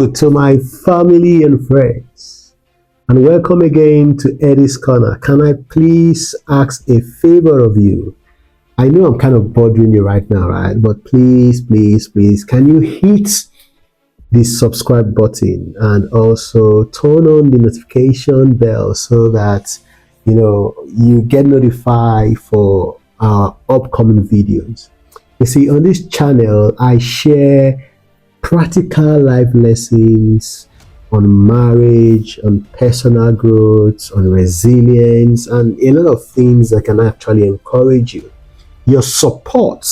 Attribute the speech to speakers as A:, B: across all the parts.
A: Hello to my family and friends, and welcome again to Eddie's Corner. Can I please ask a favor of you? I know I'm kind of bothering you right now, right? But please, can you hit the subscribe button and also turn on the notification bell so that you get notified for our upcoming videos. You see, on this channel, I share practical life lessons on marriage, on personal growth, on resilience, and a lot of things that can actually encourage you. Your support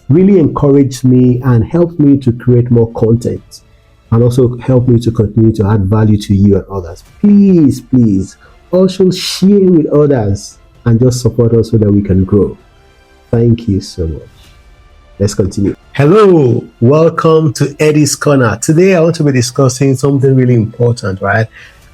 A: really encouraged me and helped me to create more content, and also help me to continue to add value to you and others. Please also share with others and just support us so that we can grow. Thank you so much. Let's continue. Hello, welcome to Eddie's Corner. Today I want to be discussing something really important, right?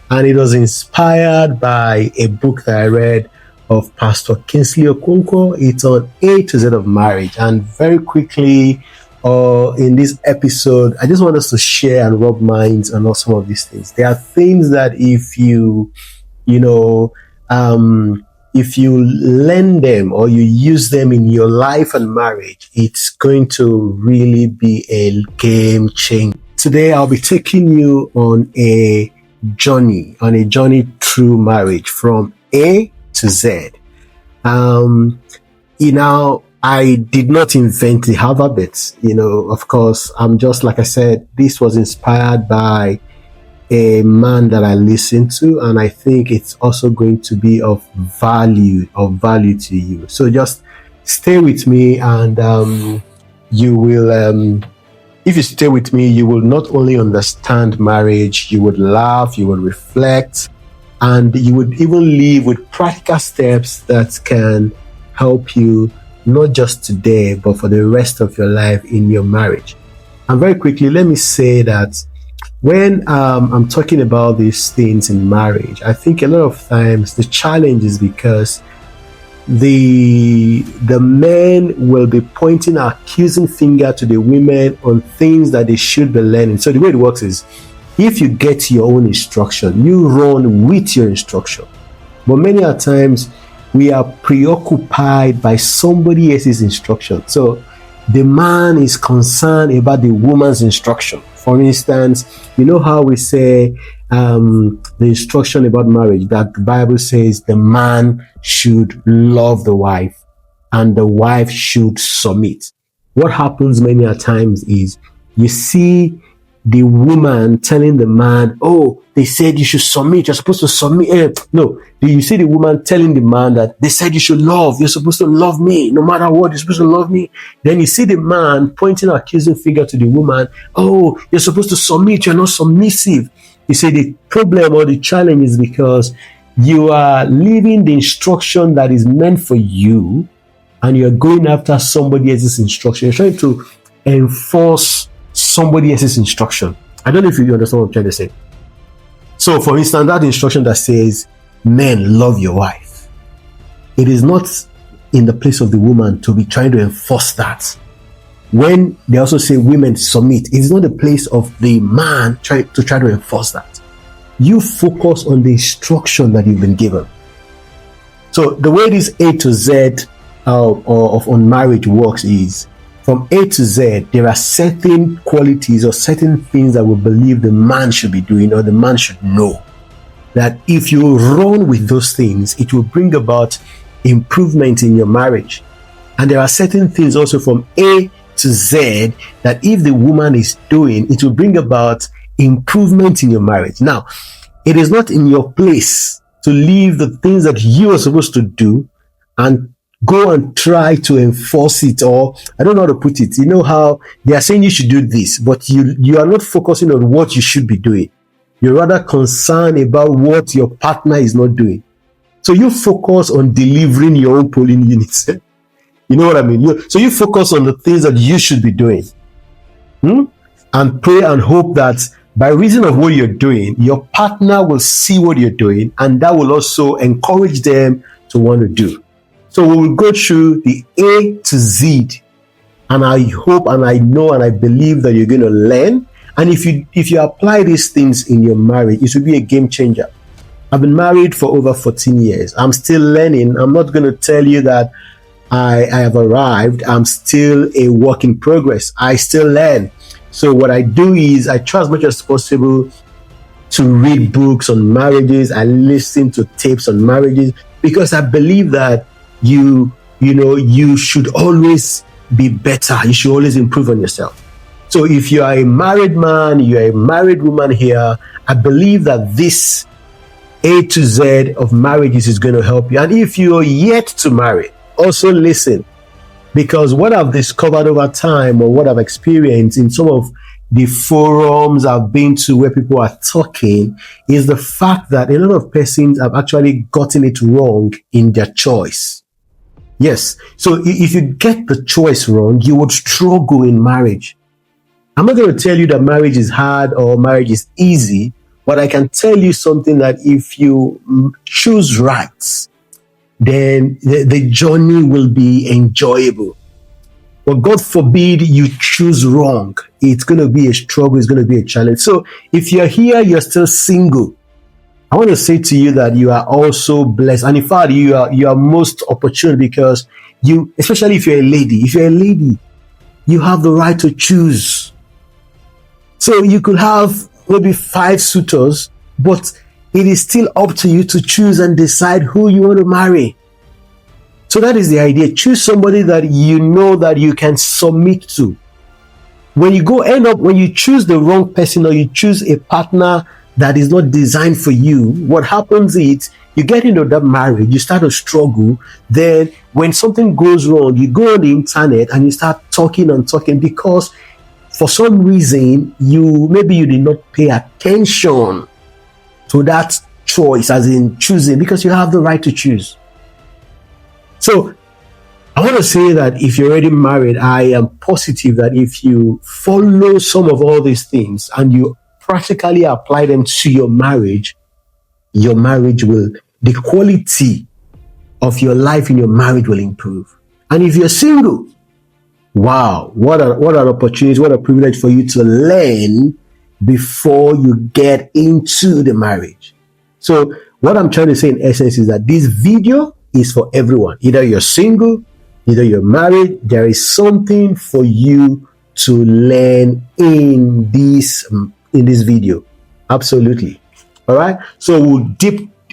A: And it was inspired by a book that I read of Pastor Kingsley Okonkwo. It's on A to Z of marriage. And very quickly, in this episode, I just want us to share and rub minds on some of these things. There are things that if you learn them or you use them in your life and marriage, it's going to really be a game changer. Today, I'll be taking you on a journey through marriage from A to Z. I did not invent the alphabet. Of course, I'm just, like I said, this was inspired by a man that I listened to, and I think it's also going to be of value to you. So just stay with me, and you will, if you stay with me, you will not only understand marriage, you would laugh, you will reflect, and you would even live with practical steps that can help you not just today, but for the rest of your life in your marriage. And very quickly, let me say that when I'm talking about these things in marriage, I think a lot of times the challenge is because the men will be pointing an accusing finger to the women on things that they should be learning. So the way it works is, if you get your own instruction, you run with your instruction. But many a times we are preoccupied by somebody else's instruction. So the man is concerned about the woman's instruction. For instance, you know how we say the instruction about marriage, that the Bible says the man should love the wife and the wife should submit. What happens many a times is you see the woman telling the man, oh, they said you should submit, you're supposed to submit. No, you see the woman telling the man that they said you should love, you're supposed to love me, no matter what, you're supposed to love me. Then you see the man pointing an accusing finger to the woman, oh, you're supposed to submit, you're not submissive. You see, the problem or the challenge is because you are leaving the instruction that is meant for you, and you're going after somebody else's instruction. You're trying to enforce somebody else's instruction. I don't know if you understand what I'm trying to say. So, for instance, that instruction that says, men, love your wife. It is not in the place of the woman to be trying to enforce that. When they also say women submit, it is not the place of the man try to enforce that. You focus on the instruction that you've been given. So the way this A to Z on marriage works is, from A to Z, there are certain qualities or certain things that we believe the man should be doing or the man should know. That if you run with those things, it will bring about improvement in your marriage. And there are certain things also from A to Z that if the woman is doing, it will bring about improvement in your marriage. Now, it is not in your place to leave the things that you are supposed to do and go and try to enforce it, or I don't know how to put it. You know how they are saying you should do this, but you are not focusing on what you should be doing. You're rather concerned about what your partner is not doing. So you focus on delivering your own polling units. You know what I mean? So you focus on the things that you should be doing. And pray and hope that by reason of what you're doing, your partner will see what you're doing, and that will also encourage them to want to do. So we will go through the A to Z, and I hope and I know and I believe that you're going to learn And if you apply these things in your marriage, it will be a game changer. I've been married for over 14 years. I'm still learning. I'm not going to tell you that I have arrived. I'm still a work in progress. I still learn. So what I do is I try as much as possible to read books on marriages. I listen to tapes on marriages because I believe that you should always be better. You should always improve on yourself. So if you are a married man, you are a married woman here, I believe that this A to Z of marriages is going to help you. And if you're yet to marry, also listen, because what I've discovered over time, or what I've experienced in some of the forums I've been to where people are talking, is the fact that a lot of persons have actually gotten it wrong in their choice. Yes. So if you get the choice wrong, you would struggle in marriage. I'm not going to tell you that marriage is hard or marriage is easy, but I can tell you something, that if you choose right, then the journey will be enjoyable. But God forbid you choose wrong. It's going to be a struggle. It's going to be a challenge. So if you're here, you're still single, I want to say to you that you are also blessed. And in fact, you are most opportune, because you, especially if you're a lady, you have the right to choose. So you could have maybe 5 suitors, but it is still up to you to choose and decide who you want to marry. So that is the idea. Choose somebody that you know that you can submit to. When you choose the wrong person, or you choose a partner that is not designed for you, what happens is you get into that marriage, you start to struggle. Then when something goes wrong, you go on the internet and you start talking, because for some reason you did not pay attention to that choice, as in choosing, because you have the right to choose. So I want to say that if you're already married, I am positive that if you follow some of all these things and you practically apply them to your marriage the quality of your life in your marriage will improve. And if you're single, wow, what an opportunity, what a privilege for you to learn before you get into the marriage. So what I'm trying to say in essence is that this video is for everyone. Either you're single, either you're married, there is something for you to learn in this video. Absolutely. All right. So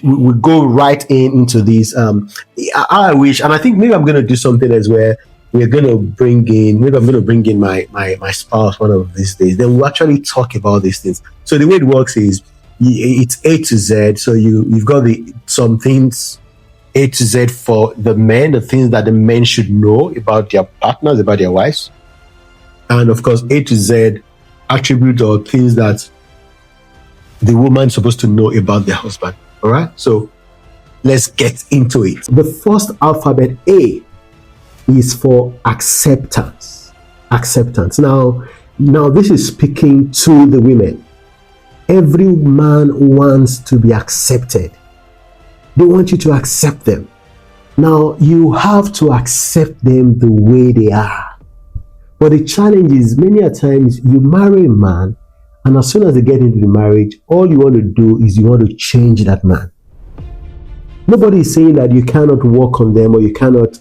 A: we'll go right into this. I wish, and I think maybe I'm going to do something as where I'm going to bring in my spouse one of these days. Then we'll actually talk about these things. So the way it works is it's A to Z. So you've got some things A to Z for the men, the things that the men should know about their partners, about their wives. And of course, A to Z attribute or things that the woman is supposed to know about their husband. All right. So let's get into it. The first alphabet, A, is for acceptance. Acceptance. Now this is speaking to the women. Every man wants to be accepted. They want you to accept them. Now you have to accept them the way they are. But the challenge is, many a times you marry a man, and as soon as they get into the marriage, all you want to do is you want to change that man. Nobody is saying that you cannot work on them, or you cannot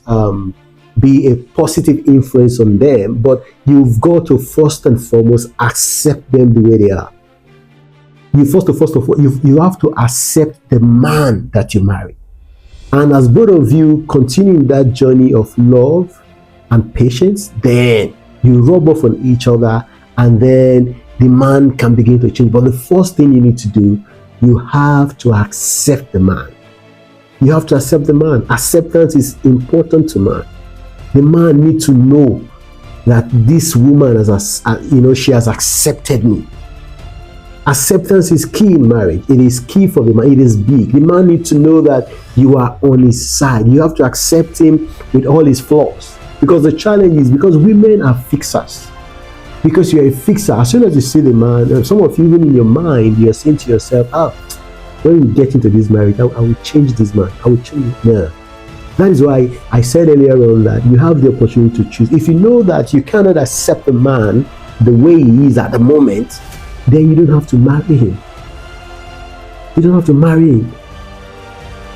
A: be a positive influence on them, but you've got to first and foremost accept them the way they are. You have to accept the man that you marry. And as both of you continue that journey of love and patience, then you rub off on each other, and then the man can begin to change. But the first thing you need to do, you have to accept the man. You have to accept the man. Acceptance is important to man. The man needs to know that this woman she has accepted me. Acceptance is key in marriage. It is key for the man. It is big. The man needs to know that you are on his side. You have to accept him with all his flaws. Because the challenge is, because women are fixers. Because you're a fixer, as soon as you see the man, some of you, even in your mind, you're saying to yourself, when we get into this marriage, I will change this man. I will change it. Yeah. That is why I said earlier on that you have the opportunity to choose. If you know that you cannot accept a man the way he is at the moment, then you don't have to marry him. You don't have to marry him.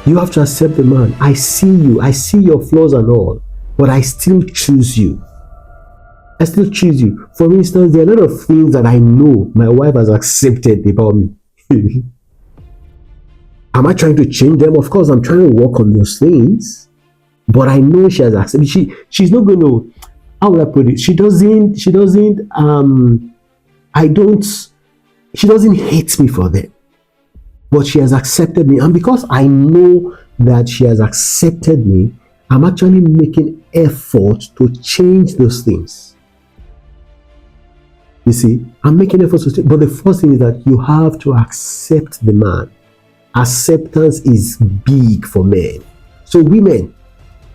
A: You have to accept the man. I see you. I see your flaws and all, but I still choose you. I still choose you. For instance, there are a lot of things that I know my wife has accepted about me. Am I trying to change them? Of course, I'm trying to work on those things, but I know she has accepted. She's not going to. How would I put it? She doesn't. I don't. She doesn't hate me for them, but she has accepted me, and because I know that she has accepted me, I'm actually making effort to change those things. You see, I'm making efforts to change, but the first thing is that you have to accept the man. Acceptance is big for men. So women,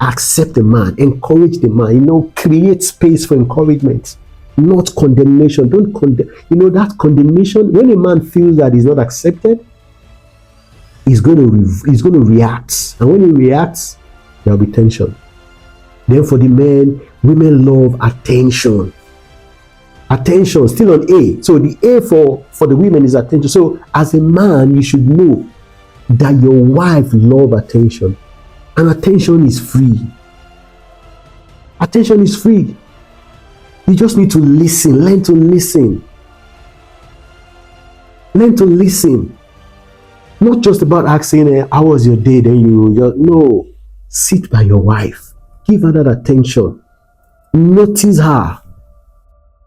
A: accept the man, encourage the man, create space for encouragement, not condemnation. Don't condemn. That condemnation, when a man feels that he's not accepted, he's going to react. And when he reacts, there'll be tension. Then for the men, women love attention. Attention, still on A. So the A for the women is attention. So as a man, you should know that your wife loves attention. And attention is free. Attention is free. You just need to listen. Learn to listen. Learn to listen. Not just about asking, how was your day? Then no. Sit by your wife. Give her that attention. Notice her.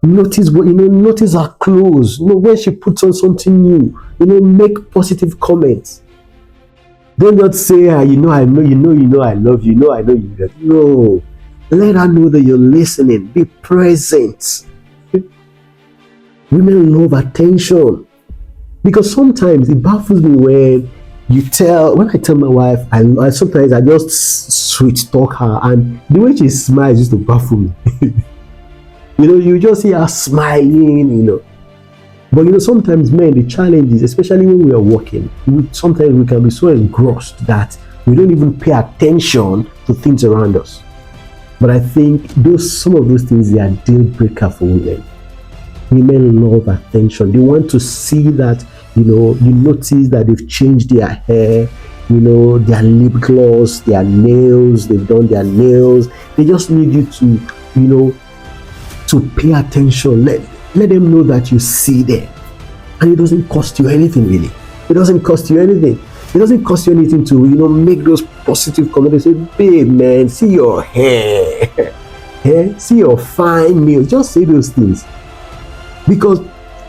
A: Notice notice her clothes. When she puts on something new. Make positive comments. Don't not say, I know, I love you, I know you love. No. Let her know that you're listening. Be present. Women love attention. Because sometimes it baffles me when I tell my wife, sometimes I just sweet talk her, and the way she smiles used to baffle me. You just see her smiling, But sometimes men, the challenge is, especially when we are working, sometimes we can be so engrossed that we don't even pay attention to things around us. But I think some of those things, they are deal breaker for women. Women love attention. They want to see that, you notice that they've changed their hair, their lip gloss, their nails, they've done their nails. They just need you to, to pay attention. Let them know that you see them. And it doesn't cost you anything, really. It doesn't cost you anything. It doesn't cost you anything to, make those positive comments. Say, babe, man, see your hair. See your fine nails. Just say those things. Because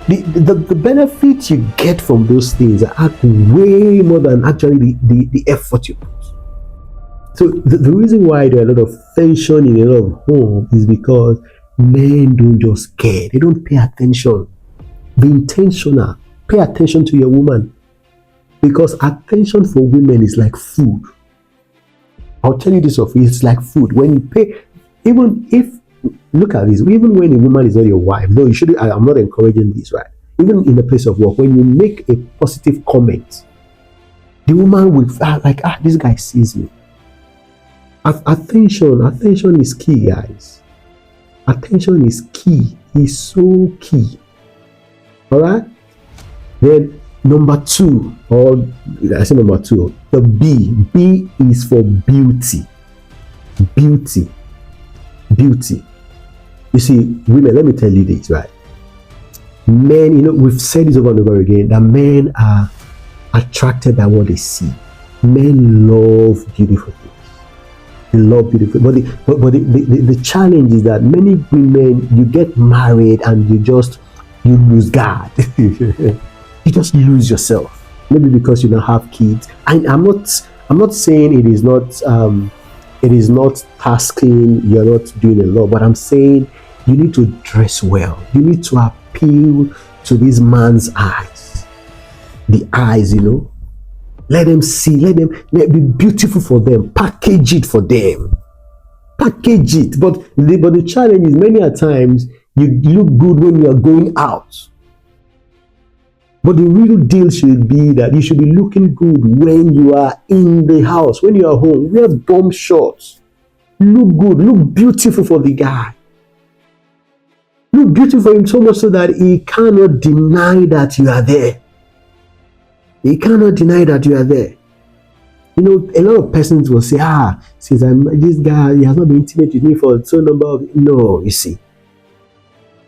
A: the benefits you get from those things are way more than actually the effort you put. So the reason why there are a lot of tension in a lot of homes is because men don't just care. They don't pay attention. Be intentional. Pay attention to your woman. Because attention for women is like food. I'll tell you this of it's like food. When you pay, look at this, even when a woman is not your wife, no, you shouldn't, I'm not encouraging this, right? Even in the place of work, when you make a positive comment, the woman will feel like, this guy sees me. Attention is key, guys. Attention is key. It's so key. All right. Then number two, the B is for beauty. Beauty. You see, women, let me tell you this, right? Men, we've said this over and over again, that men are attracted by what they see. Men love beautiful things. They love beautiful, but the challenge is that many women, you get married and you lose God. You just lose yourself. Maybe because you don't have kids. And I'm not saying it is not tasking, you're not doing a lot, but I'm saying you need to dress well. You need to appeal to this man's eyes. The eyes, Let them see, let be beautiful for them. Package it for them. Package it. But the challenge is many a times you look good when you are going out. But the real deal should be that you should be looking good when you are in the house, when you are home. Wear bomb shorts. Look good, look beautiful for the guy. Look beautiful for him so much so that he cannot deny that you are there. He cannot deny that you are there. You know, a lot of persons will say, since this guy, he has not been intimate with me for so number of... No, you see.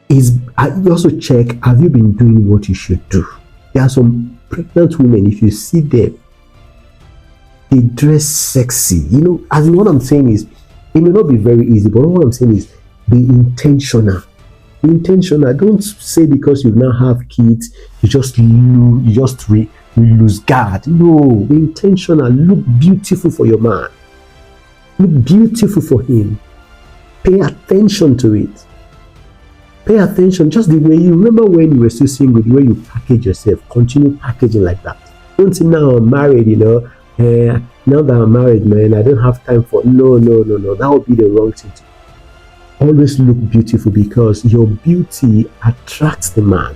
A: You also check, have you been doing what you should do? There are some pregnant women, if you see them, they dress sexy. You know, as in what I'm saying is, it may not be very easy, but what I'm saying is, be intentional. Be intentional. Don't say because you now have kids, you just lose guard. No, be intentional. Look beautiful for your man. Look beautiful for him. Pay attention to it. Pay attention. Just the way you remember when you were still single, the way you package yourself. Continue packaging like that. Don't say now I'm married, now that I'm married, man, I don't have time for... No. That would be the wrong thing to do. Always look beautiful because your beauty attracts the man.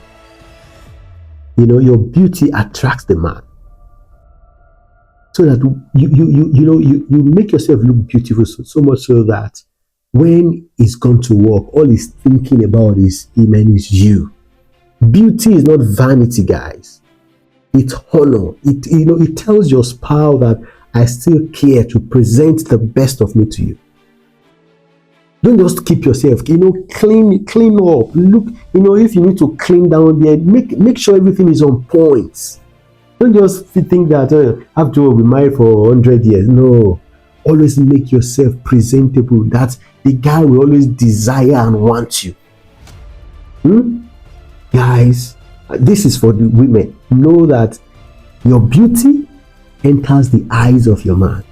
A: Your beauty attracts the man. So that you make yourself look beautiful so much so that when he's gone to work, all he's thinking about is you. Beauty is not vanity, guys. It's honor. It tells your spouse that I still care to present the best of me to you. Don't just keep yourself, clean up. Look, if you need to clean down there, make sure everything is on point. Don't just think that after all, we married for 100 years. No. Always make yourself presentable. That the guy will always desire and want you. Guys, this is for the women. Know that your beauty enters the eyes of your man.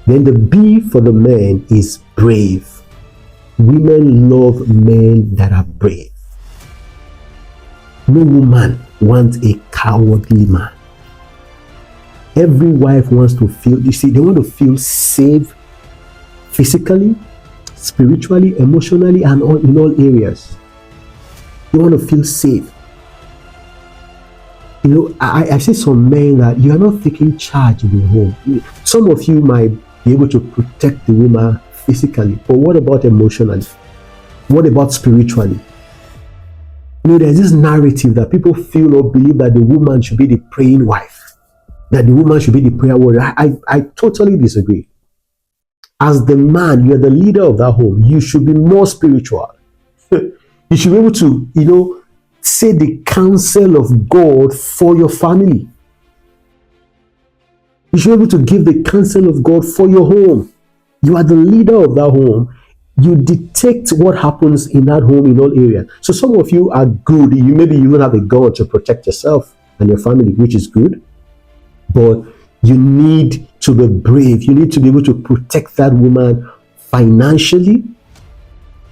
A: Then the B for the men is brave. Women love men that are brave. No woman wants a cowardly man. Every wife wants to feel, they want to feel safe physically, spiritually, emotionally, and in all areas. They want to feel safe. I see some men that you are not taking charge in your home. Some of you might be able to protect the woman physically, but what about emotionally? What about spiritually? There's this narrative that people feel or believe that the woman should be the praying wife, that the woman should be the prayer warrior. I totally disagree. As the man, you're the leader of that home. You should be more spiritual. You should be able to, say the counsel of God for your family. You should be able to give the counsel of God for your home. You are the leader of that home. You detect what happens in that home in all areas. So some of you are good. Maybe you don't have a gun to protect yourself and your family, which is good. But you need to be brave. You need to be able to protect that woman financially,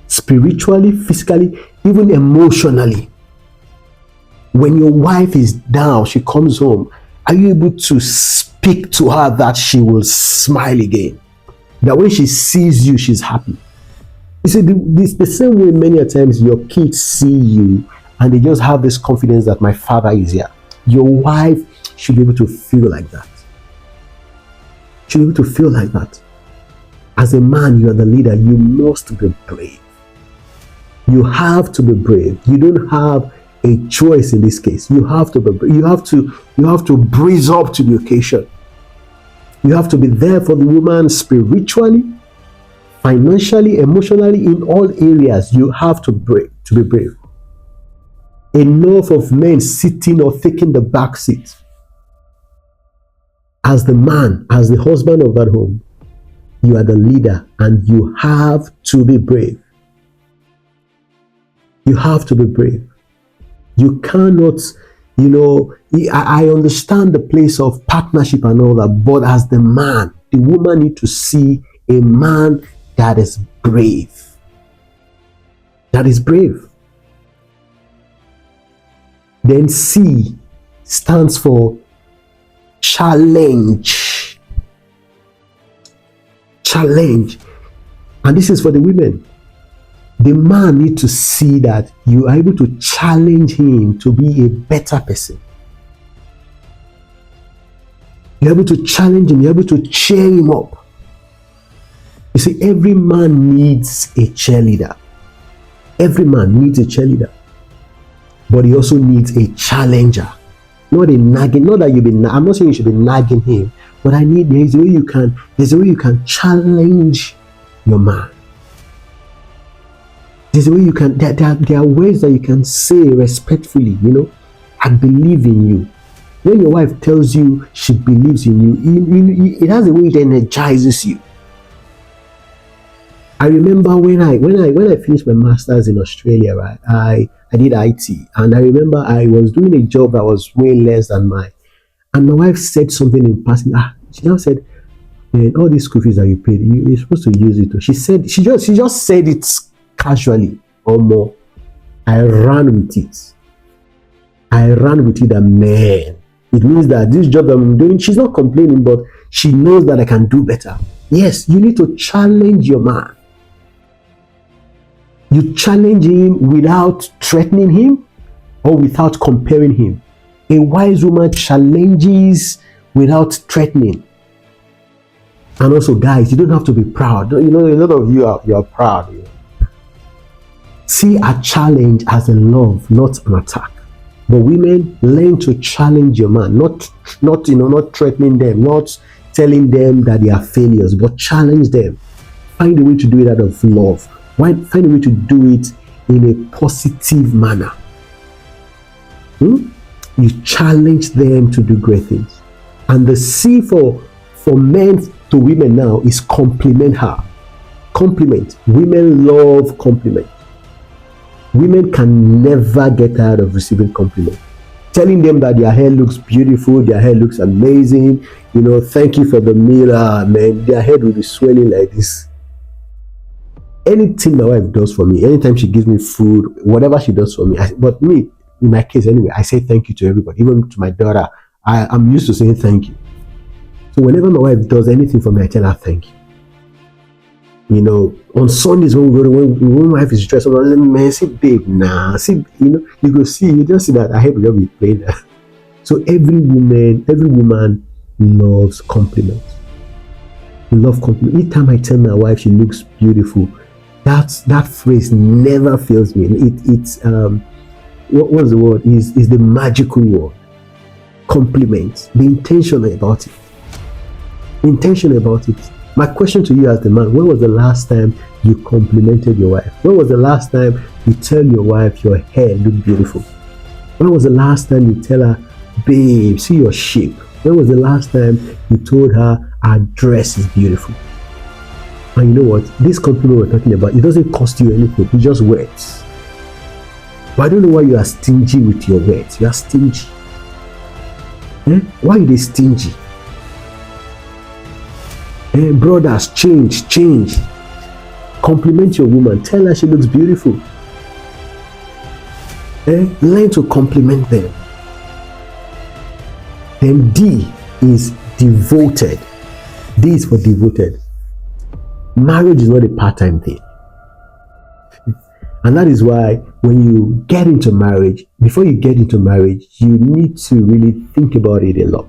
A: spiritually, physically, even emotionally. When your wife is down, she comes home, are you able to speak to her that she will smile again? That when she sees you, she's happy. You see, the same way many a times your kids see you and they just have this confidence that my father is here. Your wife should be able to feel like that. Should be able to feel like that. As a man, you are the leader. You must be brave. You have to be brave. You don't have a choice in this case. You have to be brave. You have to breeze up to the occasion. You have to be there for the woman spiritually, financially, emotionally, in all areas. You have to be brave. Enough of men sitting or taking the back seat. As the man, as the husband of that home, you are the leader and you have to be brave. You have to be brave. You cannot, I understand the place of partnership and all that, but as the man, the woman needs to see a man that is brave. That is brave. Then C stands for challenge. Challenge. And this is for the women. The man needs to see that you are able to challenge him to be a better person. You're able to challenge him. You're able to cheer him up. You see, every man needs a cheerleader. Every man needs a cheerleader, but he also needs a challenger. Not a nagging, not that I'm not saying you should be nagging him, but there's a way you can challenge your man. There's a way you can, there are ways that you can say respectfully, I believe in you. When your wife tells you she believes in you, it has a way it energizes you. I remember when I finished my master's in Australia, right? I did IT, and I remember I was doing a job that was way less than mine. And my wife said something in passing. She now said, "Man, all these school fees that you paid, you're supposed to use it." She just said it casually or more. I ran with it. And man, it means that this job that I'm doing, she's not complaining, but she knows that I can do better. Yes, you need to challenge your man. You challenge him without threatening him or without comparing him. A wise woman challenges without threatening. And also, guys, you don't have to be proud. A lot of you are proud. See a challenge as a love, not an attack. But women, learn to challenge your man, not threatening them, not telling them that they are failures, but challenge them. Find a way to do it out of love. Find a way to do it in a positive manner. You challenge them to do great things. And the C for men to women now is compliment her. Compliment. Women love compliment. Women can never get tired of receiving compliments. Telling them that their hair looks beautiful, their hair looks amazing, thank you for the mirror, man. Their head will be swelling like this. Anything my wife does for me, anytime she gives me food, whatever she does for me, but me, in my case anyway, I say thank you to everybody, even to my daughter. I'm used to saying thank you. So whenever my wife does anything for me, I tell her thank you. On Sundays when my wife is stressed, I'm like, man, see, babe, you just see that I have to be playing that. So every woman loves compliments. We love compliments. Each time I tell my wife she looks beautiful, that phrase never fails me. It's what's the word? Is the magical word. Compliment. Be intentional about it. My question to you as the man, when was the last time you complimented your wife? When was the last time you tell your wife your hair looked beautiful? When was the last time you tell her, babe, see your shape? When was the last time you told her her dress is beautiful? And you know what? This compliment we're talking about, it doesn't cost you anything. It just words. But I don't know why you are stingy with your words. You are stingy. Why are they stingy? Brothers, change. Compliment your woman. Tell her she looks beautiful. Learn to compliment them. Then D is devoted. D is for devoted. Marriage is not a part-time thing. And that is why when you get into marriage, before you get into marriage, you need to really think about it a lot.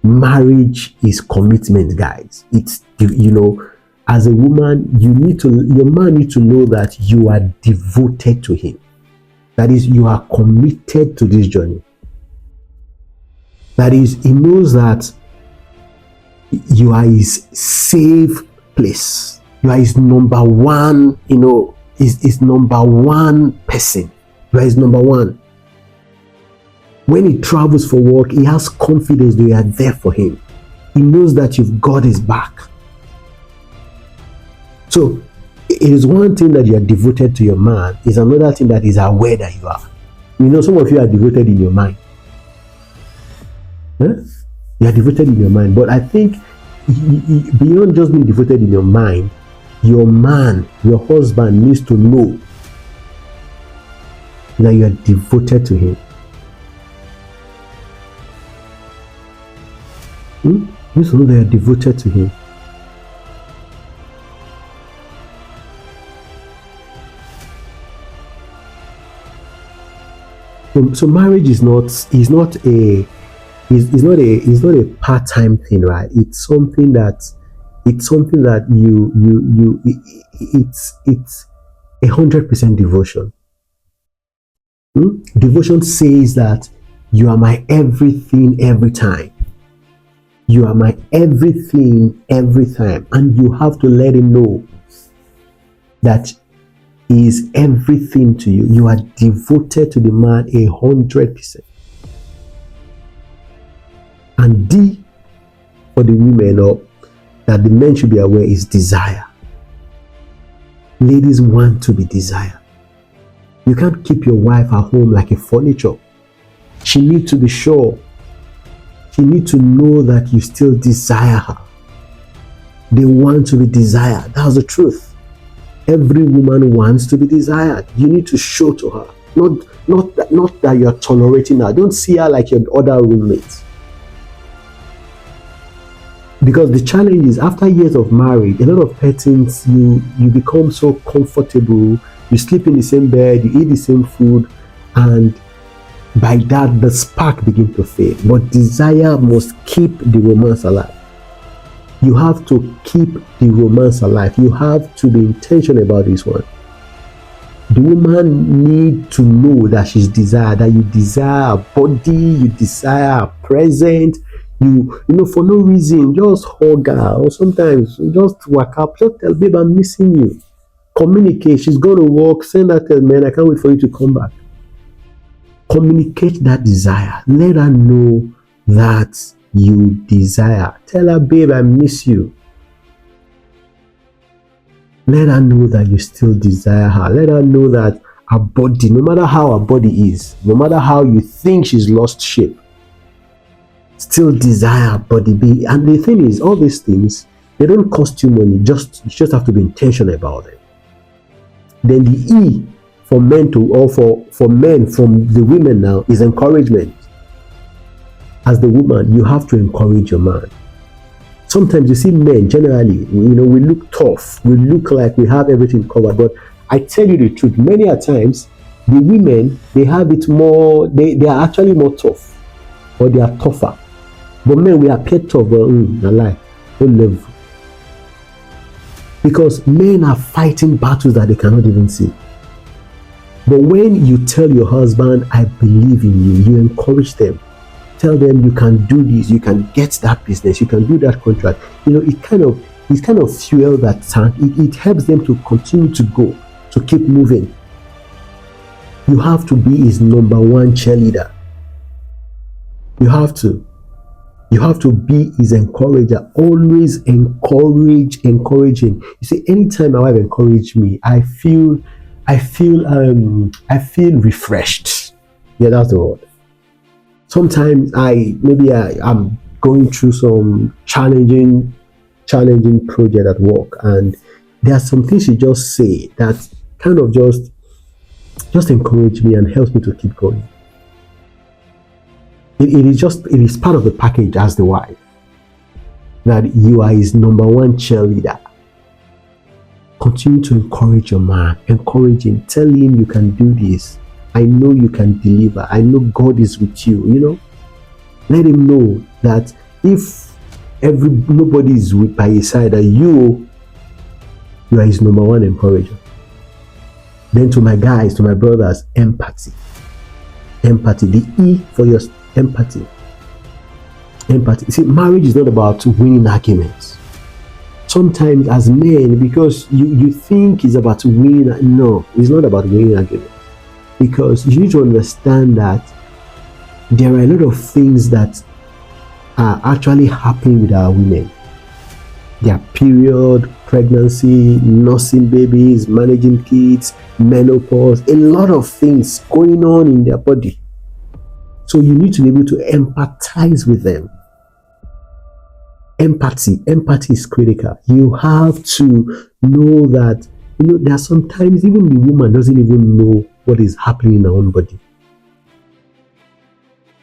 A: Marriage is commitment, guys. It's, as a woman, your man needs to know that you are devoted to him. That is, you are committed to this journey. That is, he knows that you are his safe place. You are his number one, his number one person. You are his number one. When he travels for work, he has confidence that you are there for him. He knows that you've got his back. So it is one thing that you are devoted to your man. It's another thing that is aware that you are. Some of you are devoted in your mind. You are devoted in your mind. But I think beyond just being devoted in your mind, your man, your husband needs to know that you are devoted to him. You need to know that you are devoted to him. So marriage is not a part-time thing, right? It's something that 100% devotion. Devotion says that you are my everything every time. You are my everything every time. And you have to let him know that he is everything to you. You are devoted to the man 100%. And D for the women, or that the men should be aware, is desire. Ladies want to be desired. You can't keep your wife at home like a furniture. She needs to be sure. She needs to know that you still desire her. They want to be desired. That's the truth. Every woman wants to be desired. You need to show to her. Not that you're tolerating her. Don't see her like your other roommates. Because the challenge is, after years of marriage, a lot of persons, you become so comfortable. You sleep in the same bed, you eat the same food, and by that the spark begins to fade. But desire must keep the romance alive. You have to keep the romance alive. You have to be intentional about this one. The woman needs to know that she's desired, that you desire her body, you desire her present. You know, for no reason, just hug her, or sometimes just walk up, just tell, babe, I'm missing you. Communicate. She's going to work, send her, tell, man, I can't wait for you to come back. Communicate that desire. Let her know that you desire. Tell her, babe, I miss you. Let her know that you still desire her. Let her know that her body, no matter how her body is, no matter how you think she's lost shape, still desire her body. And the thing is, all these things, they don't cost you money. You just have to be intentional about it. Then the E for men or for men from the women now is encouragement. As the woman, you have to encourage your man. Sometimes you see men, generally, we look tough. We look like we have everything covered. But I tell you the truth, many a times, the women, they have it more, they are actually more tough. Or they are tougher. But men, we appear tough, but lie. Don't live. Because men are fighting battles that they cannot even see. But when you tell your husband, I believe in you, you encourage them. Tell them you can do this, you can get that business, you can do that contract. It kind of fuels that tank. It helps them to continue to go, to keep moving. You have to be his number one cheerleader. You have to be his encourager. Always encouraging. You see, anytime my wife encourages me, I feel refreshed. Yeah, that's the word. Sometimes I'm going through some challenging project at work, and there are some things she just say that kind of just encourage me and helps me to keep going. It is part of the package as the wife, that you are his number one cheerleader. Continue to encourage your man. Encourage him. Tell him you can do this. I know you can deliver. I know God is with you. Let him know that if nobody is by his side, that you are his number one encourager. Then to my guys, to my brothers, empathy. The E for your empathy. See, marriage is not about winning arguments. Sometimes as men, because you think it's about winning, no, it's not about winning arguments. Because you need to understand that there are a lot of things that are actually happening with our women. Their period, pregnancy, nursing babies, managing kids, menopause, a lot of things going on in their body. So you need to be able to empathize with them. Empathy is critical. You have to know that, there are sometimes even the woman doesn't even know what is happening in her own body.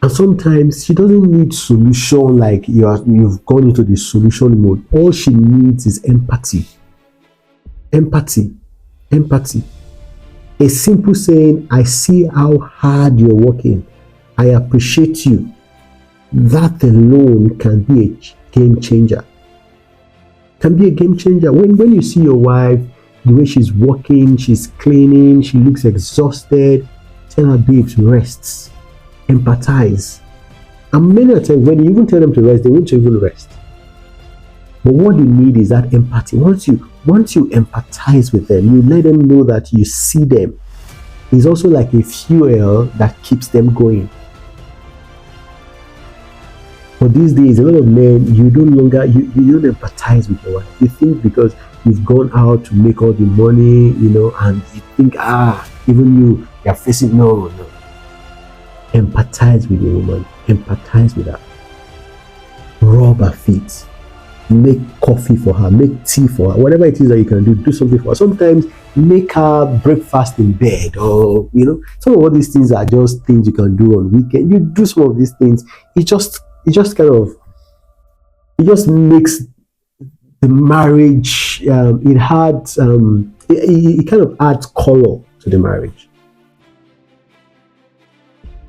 A: And sometimes she doesn't need solution like you've gone into the solution mode. All she needs is empathy. Empathy. A simple saying, I see how hard you're working. I appreciate you. That alone can be a game changer. When you see your wife the way she's walking, she's cleaning, she looks exhausted. Tell her, babes, rests. Empathize. And many times when you even tell them to rest, they won't even rest. But what you need is that empathy. Once you empathize with them, you let them know that you see them. It's also like a fuel that keeps them going. But these days, a lot of men, you don't empathize with your wife. You think because you've gone out to make all the money, and you think, even you're facing, no. Empathize with the woman. Empathize with her. Rub her feet. Make coffee for her. Make tea for her. Whatever it is that you can do something for her. Sometimes make her breakfast in bed, or some of all these things are just things you can do on weekend. You do some of these things. It just makes the marriage. It kind of adds color to the marriage.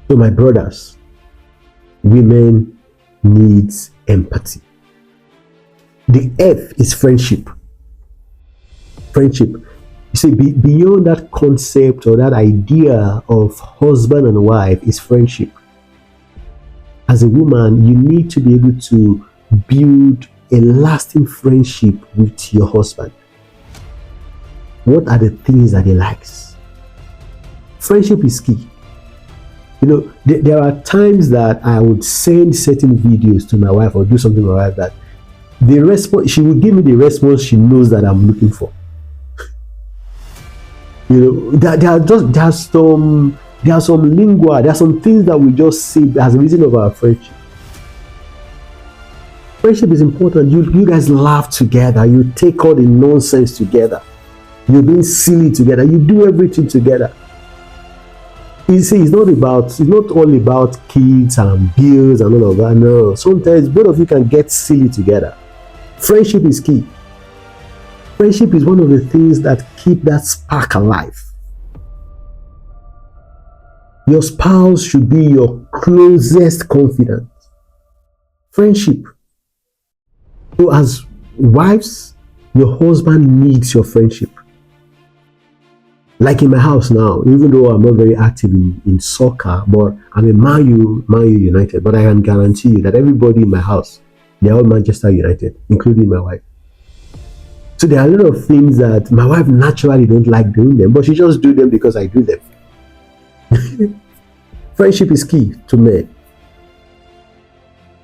A: So my brothers, women needs empathy. The F is friendship. Friendship. You see, beyond that concept or that idea of husband and wife is friendship. As a woman, you need to be able to build a lasting friendship with your husband. What are the things that he likes? Friendship is key. There are times that I would send certain videos to my wife or do something to my wife that she will give me the response she knows that I'm looking for. There are some lingua, there are some things that we just say as a reason of our friendship. Friendship is important. You guys laugh together, you take all the nonsense together, you're being silly together, you do everything together. You see, it's not all about kids and bills and all of that. No, sometimes both of you can get silly together. Friendship is key. Friendship is one of the things that keep that spark alive. Your spouse should be your closest confidant. Friendship. So as wives, your husband needs your friendship. Like in my house now, even though I'm not very active in soccer, but I'm a Man U United, but I can guarantee you that everybody in my house, they're all Manchester United, including my wife. So there are a lot of things that my wife naturally don't like doing them, but she just do them because I do them. Friendship is key to men.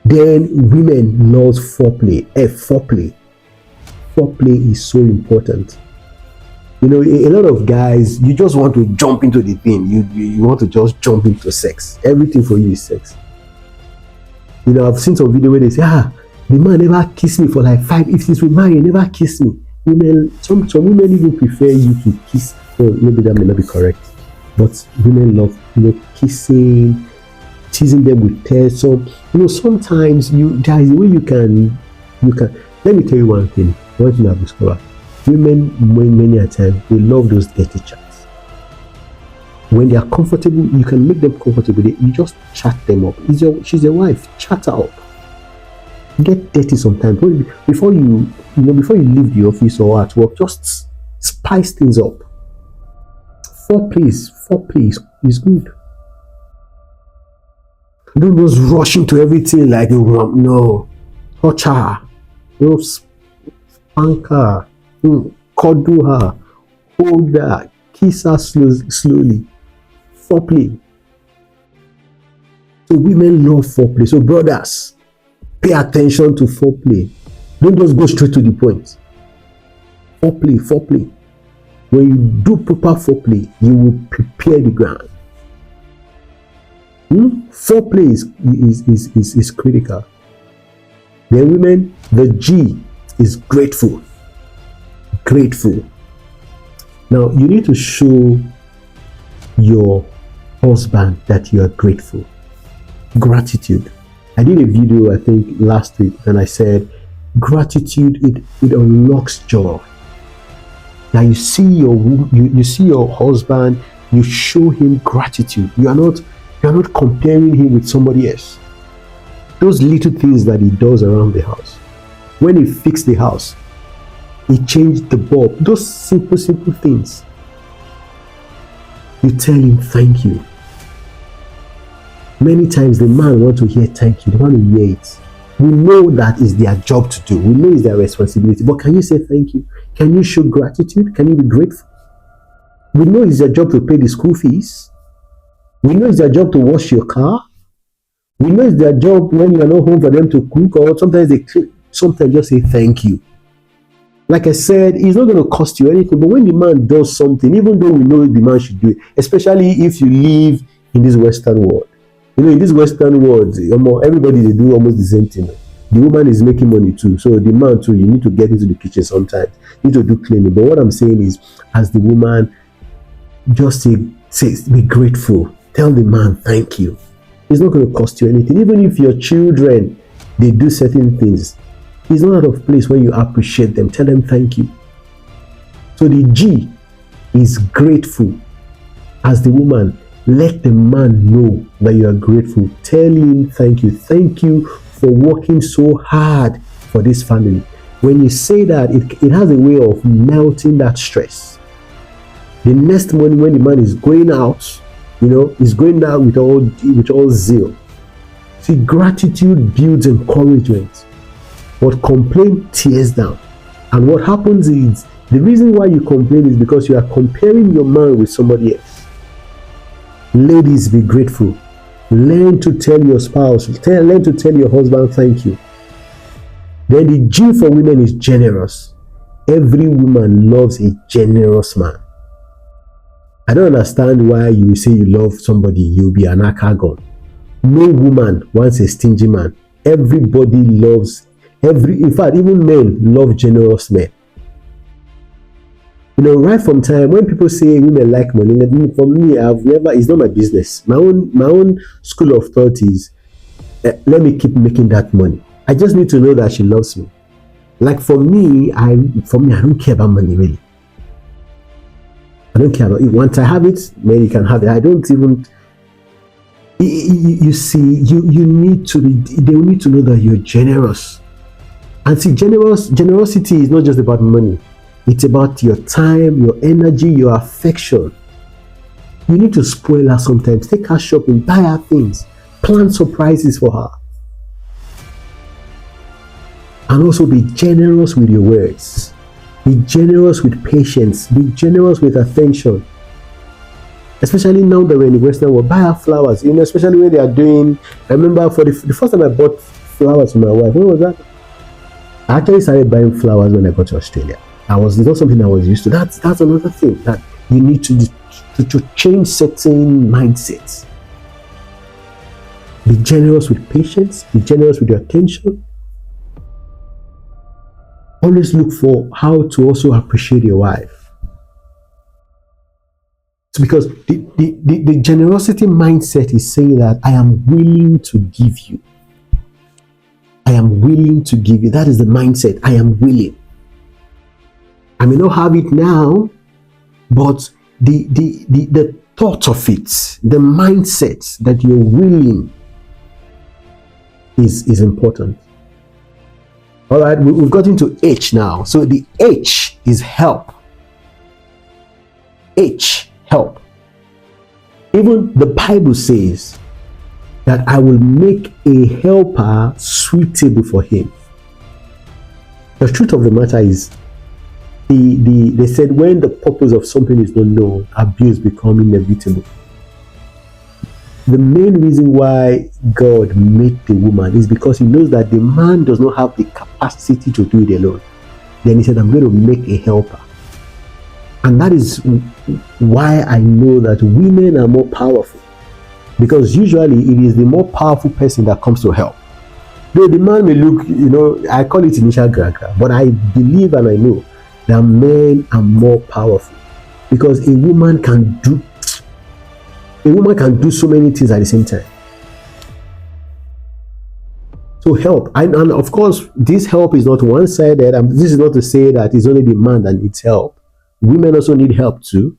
A: Then women love foreplay. Foreplay. Foreplay is so important. A lot of guys, you just want to jump into the thing. You want to just jump into sex. Everything for you is sex. I've seen some video where they say, the man never kissed me for like 5. If he's with man, he never kissed me. Some women even prefer you to kiss. Well, maybe that may not be correct, but women love kissing, teasing them with tears. So sometimes there is a way you can. Let me tell you one thing. One thing I've discovered. Women, many a time, they love those dirty chats. When they are comfortable, you can make them comfortable. You just chat them up. She's your wife. Chat her up. Get dirty sometimes. Before you leave the office or at work, just spice things up. Foreplay is good. You don't just rush into everything like no. Touch her. Spank her. Cuddle her, hold her, kiss her slowly. Foreplay. So women love foreplay. So brothers, pay attention to foreplay. Don't just go straight to the point. Foreplay. When you do proper foreplay, you will prepare the ground. Foreplay is critical. Then women, the G is grateful. Now you need to show your husband that you are grateful. Gratitude. I did a video I think last week and I said gratitude it unlocks joy. Now you see your husband, you show him gratitude. You are not comparing him with somebody else. Those little things that he does around the house. When he fixes the house, He changed the bulb. Those simple, simple things. You tell him thank you. Many times the man wants to hear thank you. They want to hear it. We know that is their job to do. We know it's their responsibility. But can you say thank you? Can you show gratitude? Can you be grateful? We know it's their job to pay the school fees. We know it's their job to wash your car. We know it's their job when you are not home for them to cook, or sometimes they just say thank you. Like I said, it's not going to cost you anything. But when the man does something, even though we know the man should do it, especially if you live in this Western world, in this Western world, everybody, they do almost the same thing. The woman is making money too. So the man too, you need to get into the kitchen sometimes. You need to do cleaning. But what I'm saying is, as the woman, just say be grateful. Tell the man thank you. It's not going to cost you anything. Even if your children, they do certain things, it's not out of place when you appreciate them. Tell them thank you. So the G is grateful. As the woman, let the man know that you are grateful. Tell him thank you. Thank you for working so hard for this family. When you say that, it has a way of melting that stress. The next morning when the man is going out, he's going out with all zeal. See, gratitude builds encouragement, but complaint tears down. And what happens is, the reason why you complain is because you are comparing your man with somebody else. Ladies, be grateful. Learn to tell your spouse, learn to tell your husband thank you. Then the G for women is generous. Every woman loves a generous man. I don't understand why you say you love somebody, you'll be an akagon. No woman wants a stingy man. Everybody loves, in fact, even men love generous men. Right from time when people say women like money, for me, it's not my business. My own school of thought is, let me keep making that money. I just need to know that she loves me. Like for me, I don't care about money really. I don't care about it. Once I have it, maybe you can have it. I don't even. You see, you need to. They need to know that you're generous. And see, generosity is not just about money. It's about your time, your energy, your affection. You need to spoil her sometimes. Take her shopping, buy her things, plan surprises for her. And also be generous with your words. Be generous with patience. Be generous with attention. Especially now that we're in the Western world, buy her flowers. Especially when they are doing. I remember for the first time I bought flowers for my wife. When was that? I actually started buying flowers when I got to Australia. It's not something I was used to. That's another thing that you need to change certain mindsets. Be generous with patience. Be generous with your attention. Always look for how to also appreciate your wife. It's because the generosity mindset is saying that I am willing to give you. I am willing to give you. That is the mindset. I am willing. I may not have it now, but the thought of it, the mindset that you're willing is important. All right, we've got into H now. So the H is help. H, help. Even the Bible says that I will make a helper suitable for him. The truth of the matter is, they said when the purpose of something is not known, abuse becomes inevitable. The main reason why God made the woman is because he knows that the man does not have the capacity to do it alone. Then he said, I'm going to make a helper. And that is why I know that women are more powerful. Because usually it is the more powerful person that comes to help. Though the man may look, I call it initial gragra, but I believe and I know that men are more powerful. Because a woman can do so many things at the same time. So help, and of course, this help is not one-sided. This is not to say that it's only the man that needs help. Women also need help too.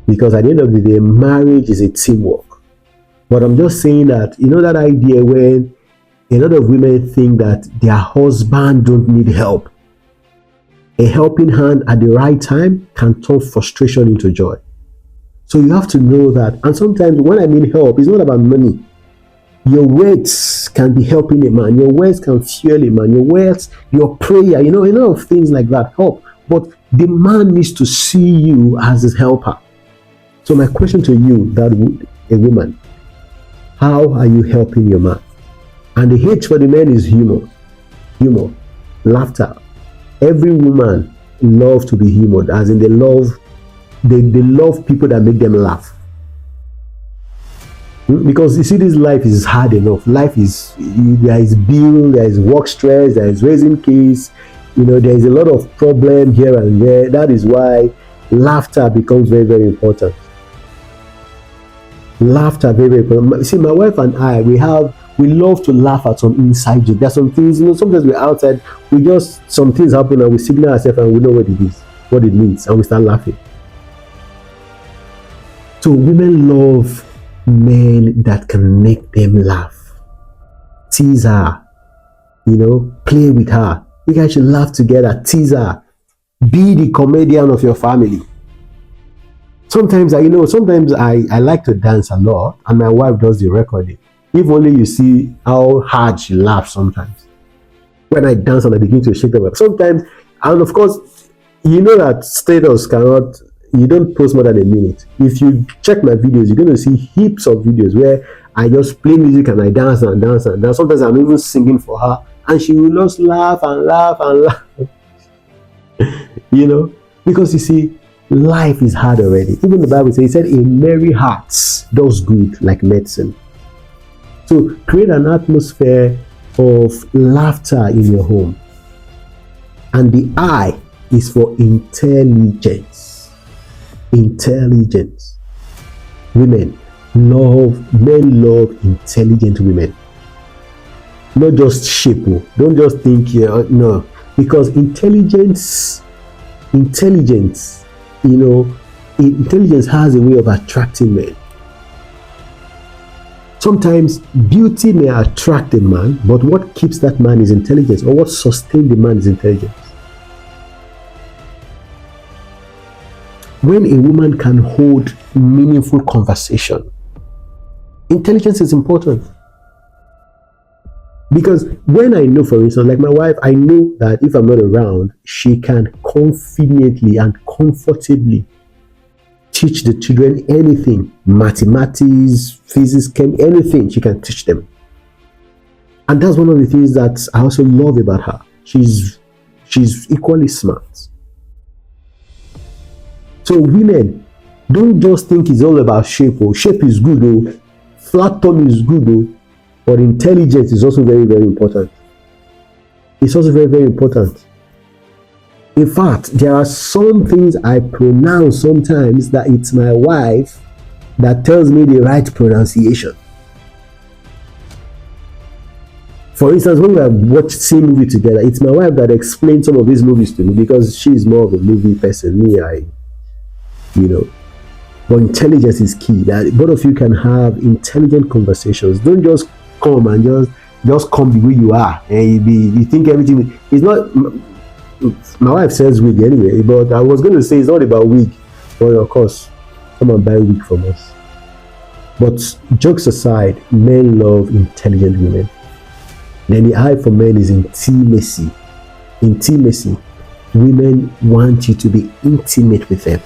A: Because at the end of the day, marriage is a teamwork. But I'm just saying that, that idea when a lot of women think that their husband don't need help. A helping hand at the right time can turn frustration into joy. So you have to know that. And sometimes when I mean help, it's not about money. Your words can be helping a man. Your words can fuel a man. Your words, your prayer, a lot of things like that help. But the man needs to see you as his helper. So my question to you, a woman, how are you helping your man? And the H for the men is humor, laughter. Every woman loves to be humored, as in they love people that make them laugh. Because you see, this life is hard enough. Life is, there is bill, there is work stress, there is raising kids, there is a lot of problem here and there. That is why laughter becomes very, very important. Laughter, very, very important. See, my wife and I, we love to laugh at some inside jokes. There are some things, sometimes we're outside, some things happen and we signal ourselves and we know what it is, what it means, and we start laughing. So women love men that can make them laugh. Tease her, play with her. You guys should laugh together, tease her. Be the comedian of your family. Sometimes I like to dance a lot, and my wife does the recording. If only you see how hard she laughs sometimes. When I dance and I begin to shake them up. Sometimes, and of course, that status cannot, you don't post more than a minute. If you check my videos, you're going to see heaps of videos where I just play music and I dance and dance and dance. Sometimes I'm even singing for her and she will just laugh and laugh and laugh. Because you see, life is hard already. Even the Bible says, a merry heart does good like medicine. So create an atmosphere of laughter in your home. And the I is for intelligence. Intelligence. Men love intelligent women. Not just shape. Don't just think, no. Because intelligence has a way of attracting men. Sometimes beauty may attract a man, but what keeps that man is intelligence, or what sustains the man is intelligence. When a woman can hold meaningful conversation, intelligence is important. Because when I know, for instance, like my wife, I know that if I'm not around, she can confidently and comfortably teach the children anything, mathematics, physics, anything, she can teach them. And that's one of the things that I also love about her. She's equally smart. So women, don't just think it's all about shape. Shape is good, flat tummy is good, but intelligence is also very, very important. It's also very, very important. In fact, there are some things I pronounce sometimes that it's my wife that tells me the right pronunciation. For instance, when we have watched same movie together, it's my wife that explains some of these movies to me because she's more of a movie person. But intelligence is key. That both of you can have intelligent conversations. Don't just come and just come the way you are, and you think everything is not. My wife says wig anyway, but I was going to say it's not about wig, but of course, come and buy wig from us. But jokes aside, men love intelligent women. Then the I for men is intimacy. Intimacy. Women want you to be intimate with them.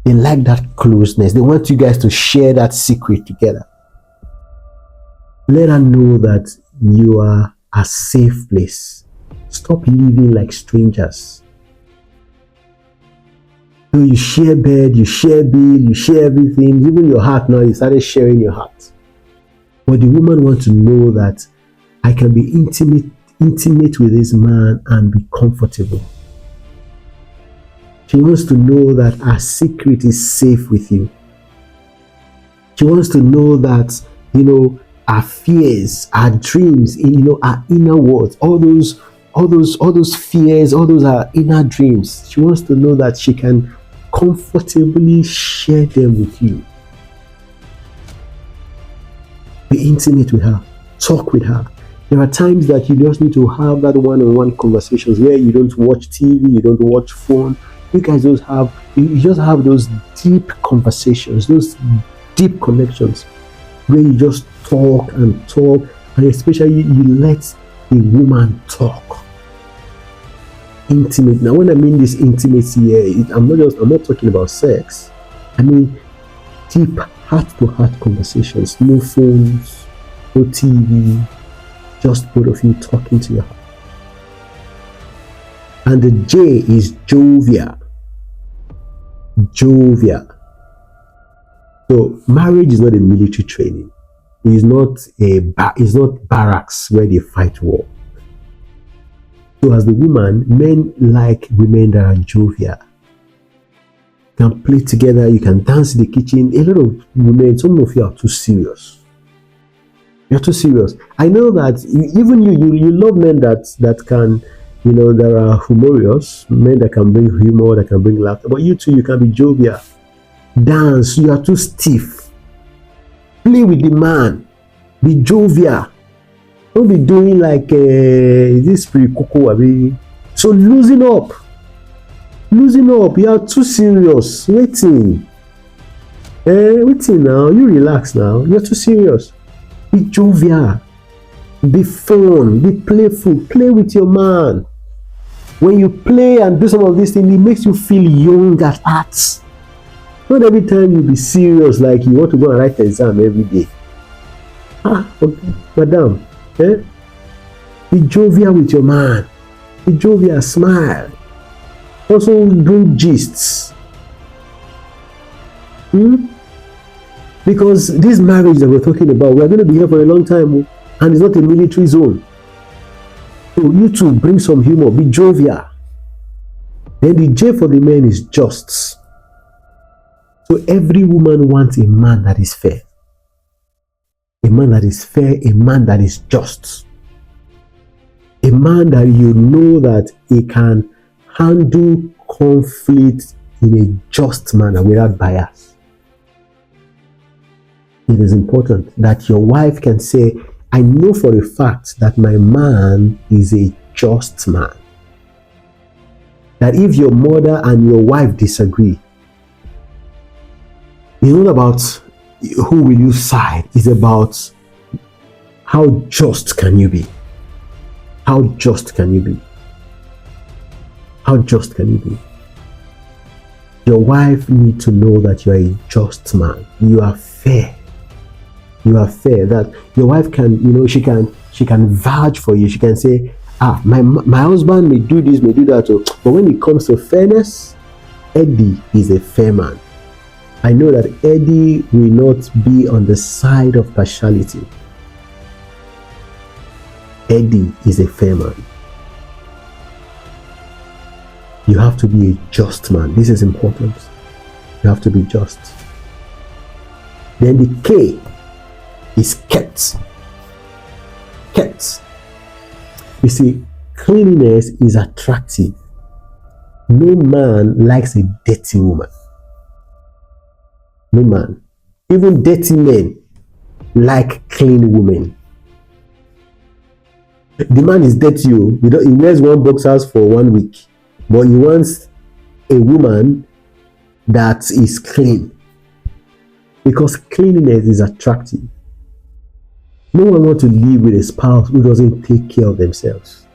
A: They like that closeness. They want you guys to share that secret together. Let her know that you are a safe place. Stop living like strangers. So you share bed, you share bill, you share everything. Even your heart now, you started sharing your heart. But the woman wants to know that I can be intimate with this man and be comfortable. She wants to know that her secret is safe with you. She wants to know that, our fears, our dreams, our inner words, all those fears, all those are inner dreams. She wants to know that she can comfortably share them with you. Be intimate with her. Talk with her. There are times that you just need to have that one-on-one conversations where you don't watch TV, you don't watch phone. You guys just have you just have those deep conversations, those deep connections where you just talk, and especially you let the woman talk. Intimate. Now, when I mean this intimacy here, I'm not talking about sex. I mean deep heart-to-heart conversations. No phones, no TV, just both of you talking to your heart. And the J is jovial. Jovial. So marriage is not a military training. It's not barracks where they fight war. So as the woman, men like women that are jovial. You can play together, you can dance in the kitchen. A lot of women, some of you are too serious. You're too serious. I know that even you love men that can, that are humorous, men that can bring humor, that can bring laughter. But you too, you can be jovial. Dance, you are too stiff. Play with the man. Be jovial. Don't be doing like this pre-cocoa. So loosen up. You are too serious. Waiting now. You relax now. You're too serious. Be jovial. Be fun. Be playful. Play with your man. When you play and do some of these things, it makes you feel young at heart. Not every time you be serious like you want to go and write an exam every day. Okay, madam. Be jovial with your man. Be jovial. Smile. Also bring gists. Because this marriage that we're talking about, we're going to be here for a long time, and it's not a military zone. So you two bring some humor, be jovial. Then the J for the men is just. So every woman wants a man that is fair. A man that is fair, a man that is just. A man that you know that he can handle conflict in a just manner without bias. It is important that your wife can say, I know for a fact that my man is a just man. That if your mother and your wife disagree, it's not about who will you side. It's about how just can you be. How just can you be? How just can you be? Your wife needs to know that you are a just man. You are fair. You are fair. That your wife can, she can vouch for you. She can say, my husband may do this, may do that. But when it comes to fairness, Eddie is a fair man. I know that Eddie will not be on the side of partiality. Eddie is a fair man. You have to be a just man. This is important. You have to be just. Then the K is kept. Kept. You see, cleanliness is attractive. No man likes a dirty woman. No man. Even dirty men like clean women. The man is dirty. He wears one boxers for 1 week. But he wants a woman that is clean. Because cleanliness is attractive. No one wants to live with a spouse who doesn't take care of themselves.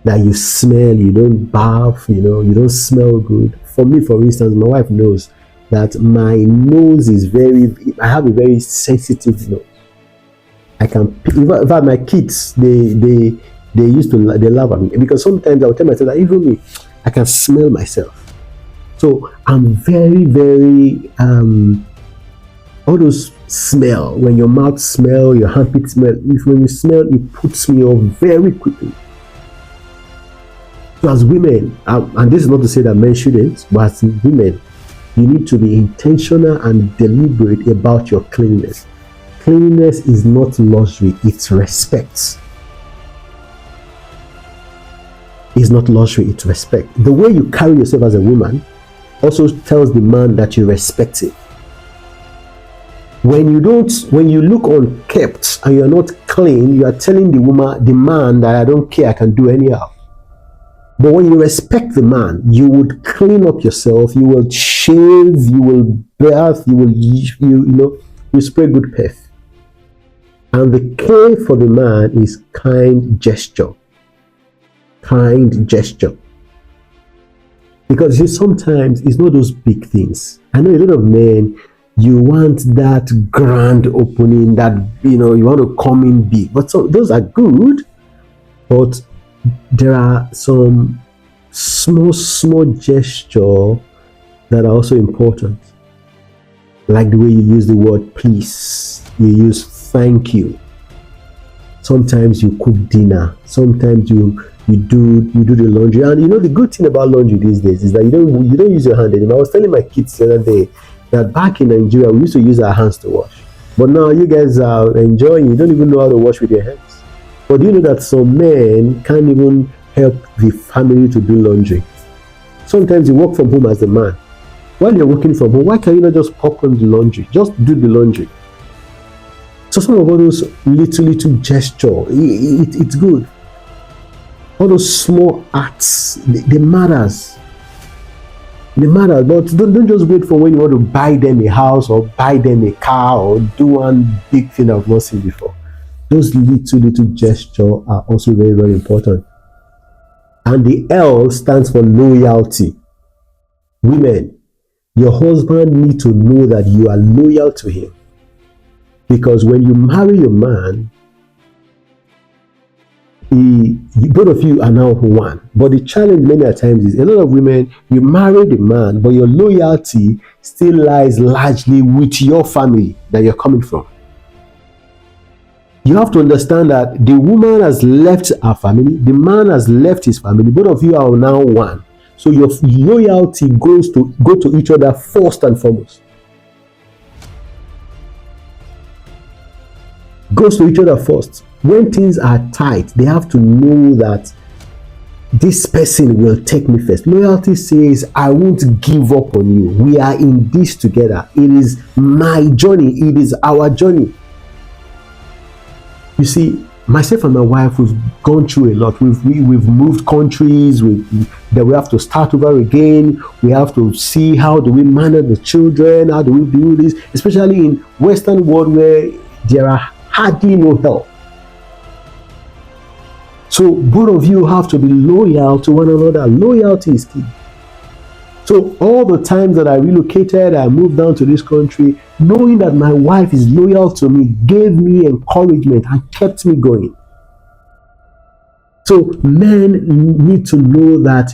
A: That you smell, you don't bath, you don't smell good. For me, for instance, my wife knows that my nose is I have a very sensitive nose. In fact, my kids, they laugh at me because sometimes I'll tell myself that even me, I can smell myself. So I'm very, very all those smell, when your mouth smell, your armpit smell, when you smell, it puts me off very quickly. So as women, and this is not to say that men shouldn't, but as women, you need to be intentional and deliberate about your cleanliness. Cleanliness is not luxury, it's respect. It's not luxury, it's respect. The way you carry yourself as a woman also tells the man that you respect him. When you look unkept and you're not clean, you are telling the man that I don't care, I can do anyhow. But when you respect the man, you would clean up yourself, you will shave, you will bath, you spray good perfume. And the care for the man is kind gesture. Kind gesture. Because sometimes it's not those big things. I know a lot of men, you want that grand opening, that you want to come in big. But those are good. But there are some small gesture that are also important. Like the way you use the word please, you use thank you. Sometimes you cook dinner. Sometimes you do the laundry. And the good thing about laundry these days is that you don't use your hand anymore. I was telling my kids the other day that back in Nigeria we used to use our hands to wash, but now you guys are enjoying. You don't even know how to wash with your hands. But do you know that some men can't even help the family to do laundry? Sometimes you work from home as a man. While you're working from home, why can you not just pop on the laundry? Just do the laundry. So some of all those little gesture, it's good. All those small acts, they matters. They matter, but don't just wait for when you want to buy them a house or buy them a car or do one big thing I've not seen before. Those little gesture are also very, very important. And the L stands for loyalty. Women, your husband needs to know that you are loyal to him. Because when you marry your man, both of you are now one. But the challenge many a times is a lot of women, you marry the man, but your loyalty still lies largely with your family that you're coming from. You have to understand that the woman has left her family, the man has left his family, both of you are now one. So your loyalty go to each other first and foremost. Goes to each other first. When things are tight, they have to know that this person will take me first. Loyalty says, I won't give up on you. We are in this together. It is my journey. It is our journey. You see, myself and my wife, we've gone through a lot. We've moved countries. That we have to start over again. We have to see how do we manage the children. How do we do this? Especially in Western world where there are hardly no help. So both of you have to be loyal to one another. Loyalty is key. So all the times that I relocated, I moved down to this country, knowing that my wife is loyal to me, gave me encouragement and kept me going. So men need to know that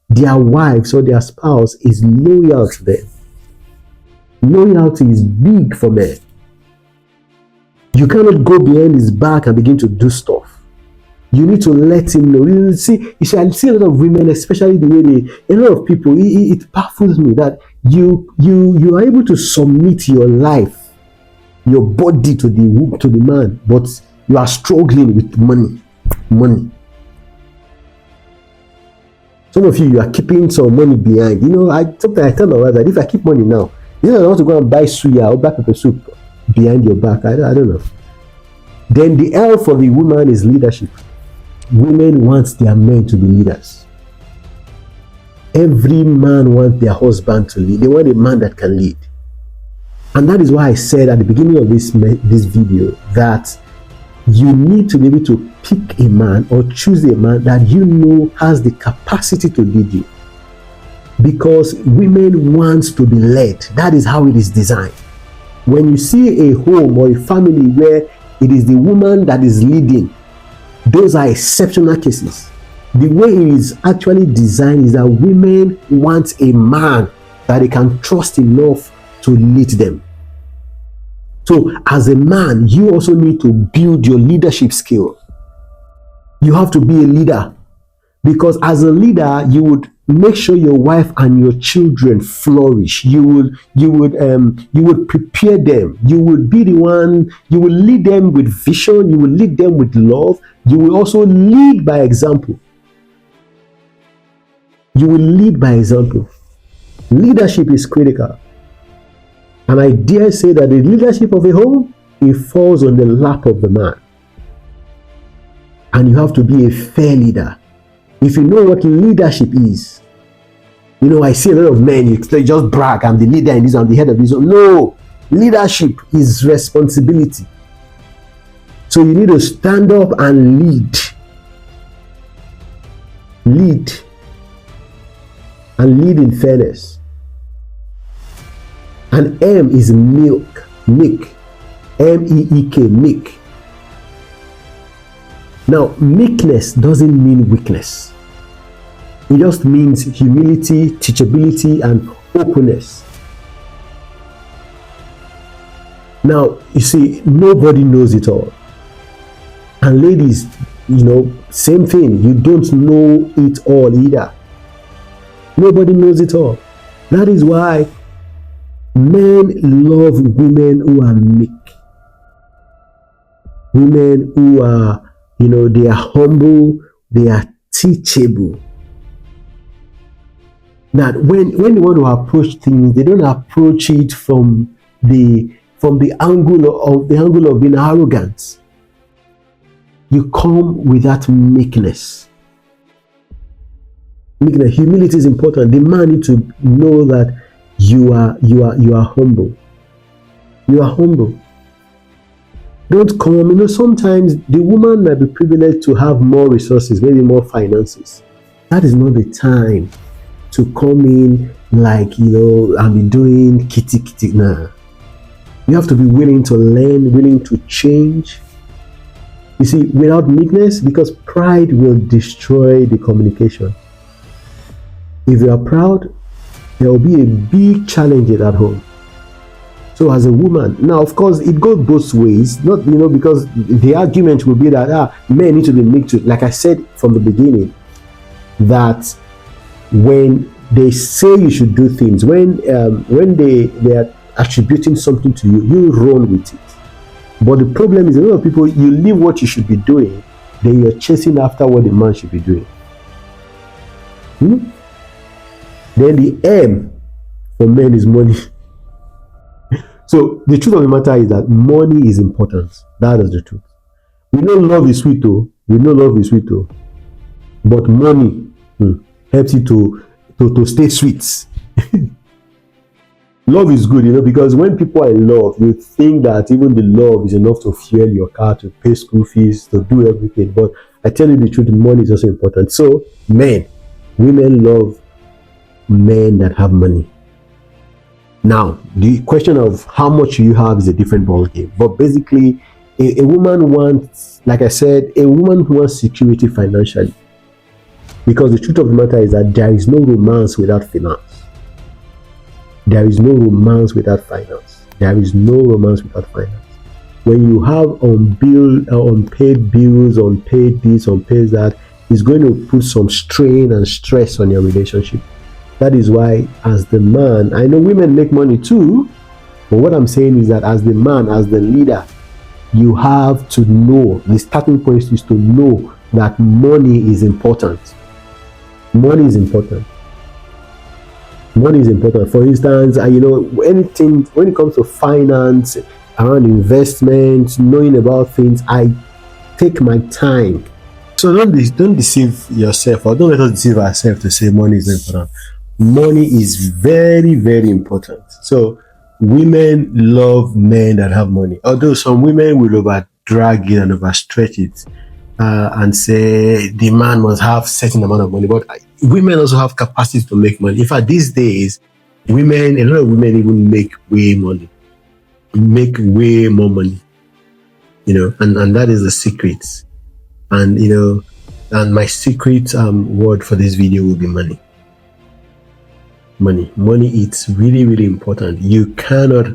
A: their wives or their spouse is loyal to them. Loyalty is big for men. You cannot go behind his back and begin to do stuff. You need to let him know. I see a lot of women, especially the way a lot of people, it baffles me that you are able to submit your life, your body to the man, but you are struggling with money. Some of you are keeping some money behind. Sometimes I tell my wife that if I keep money now, I want to go and buy suya or black pepper soup behind your back. I don't know. Then the L for the woman is leadership. Women want their men to be leaders. Every man wants their husband to lead. They want a man that can lead. And that is why I said at the beginning of this video that you need to be able to pick a man or choose a man that you know has the capacity to lead you. Because women want to be led. That is how it is designed. When you see a home or a family where it is the woman that is leading, those are exceptional cases. The way it is actually designed is that women want a man that they can trust enough to lead them. So as a man, you also need to build your leadership skill. You have to be a leader, because as a leader, you would make sure your wife and your children flourish. You would prepare them. You would be the one. You will lead them with vision. You will lead them with love. You will also lead by example. You will lead by example. Leadership is critical. And I dare say that the leadership of a home, it falls on the lap of the man. And you have to be a fair leader. If you know what leadership is, I see a lot of men, they just brag, I'm the leader in this, I'm the head of this. No, leadership is responsibility. So you need to stand up and lead. Lead. And lead in fairness. And M is meek. M-E-E-K, meek. Now, meekness doesn't mean weakness. It just means humility, teachability, and openness. Now, you see, nobody knows it all. And ladies, same thing. You don't know it all either. Nobody knows it all. That is why men love women who are meek. Women who are, they are humble, they are teachable. That when they want to approach things, they don't approach it from the angle of being arrogant. You come with that meekness. Humility is important. The man needs to know that you are humble. You are humble. Don't come. Sometimes the woman might be privileged to have more resources, maybe more finances. That is not the time to come in like, I'll be doing kitty. Nah. You have to be willing to learn, willing to change. You see, without meekness, because pride will destroy the communication. If you are proud, there will be a big challenge at home. So as a woman, now of course it goes both ways, not because the argument will be that men need to be meek too. Like I said from the beginning, that when they say you should do things, when they are attributing something to you, you run with it. But the problem is a lot of people, you leave what you should be doing, then you're chasing after what the man should be doing. Then the M for men is money. So the truth of the matter is that money is important. That is the truth. We know love is sweet though. But money helps you to stay sweet. Love is good, because when people are in love, you think that even the love is enough to fuel your car, to pay school fees, to do everything. But I tell you the truth, money is also important. So women love men that have money. Now, the question of how much you have is a different ballgame. But basically, a woman wants, like I said, a woman who wants security financially. Because the truth of the matter is that there is no romance without finance. There is no romance without finance. There is no romance without finance. When you have unpaid bills, unpaid this, unpaid that, it's going to put some strain and stress on your relationship. That is why, as the man, I know women make money too, but what I'm saying is that as the man, as the leader, you have to know, the starting point is to know that money is important. Money is important. Money is important. For instance, anything, when it comes to finance, around investments, knowing about things, I take my time. So don't deceive yourself, or don't let us deceive ourselves to say money is important. Money is very, very important. So women love men that have money. Although some women will over-drag it and overstretch it and say the man must have certain amount of money. But women also have capacity to make money. In fact, these days, a lot of women even make way more money. And that is the secret. And and my secret word for this video will be money. Money, it's really, really important. You cannot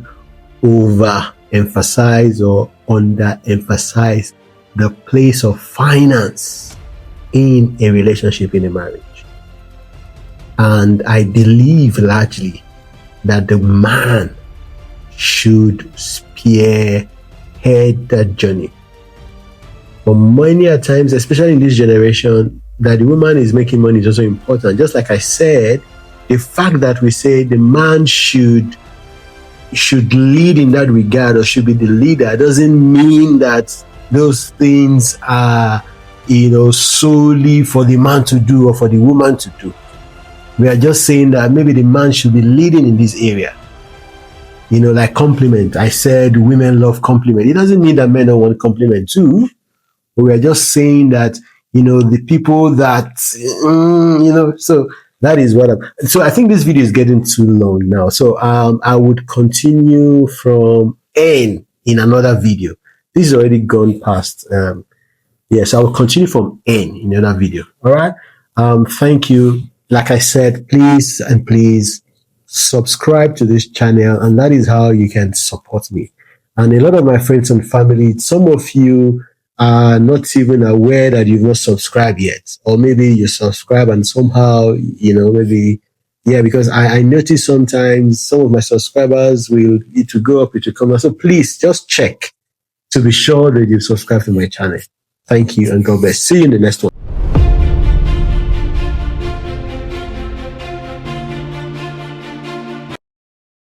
A: overemphasize or underemphasize the place of finance in a relationship, in a marriage. And I believe largely that the man should spearhead that journey. But many a times, especially in this generation, that the woman is making money is also important. Just like I said, the fact that we say the man should, should lead in that regard or should be the leader doesn't mean that those things are, solely for the man to do or for the woman to do. We are just saying that maybe the man should be leading in this area. Like compliment. I said women love compliment. It doesn't mean that men don't want compliment too. But we are just saying that, the people that, so that is what so I think this video is getting too long now. So I would continue from N in another video. This is already gone past. Yes, I will continue from N in another video. All right. Thank you. Like I said, please and please subscribe to this channel, and that is how you can support me. And a lot of my friends and family, some of you are not even aware that you've not subscribed yet, or maybe you subscribe and somehow, maybe, yeah, because I notice sometimes some of my subscribers will need to go up, it will come down. So please just check to be sure that you subscribe to my channel. Thank you and God bless. See you in the next one.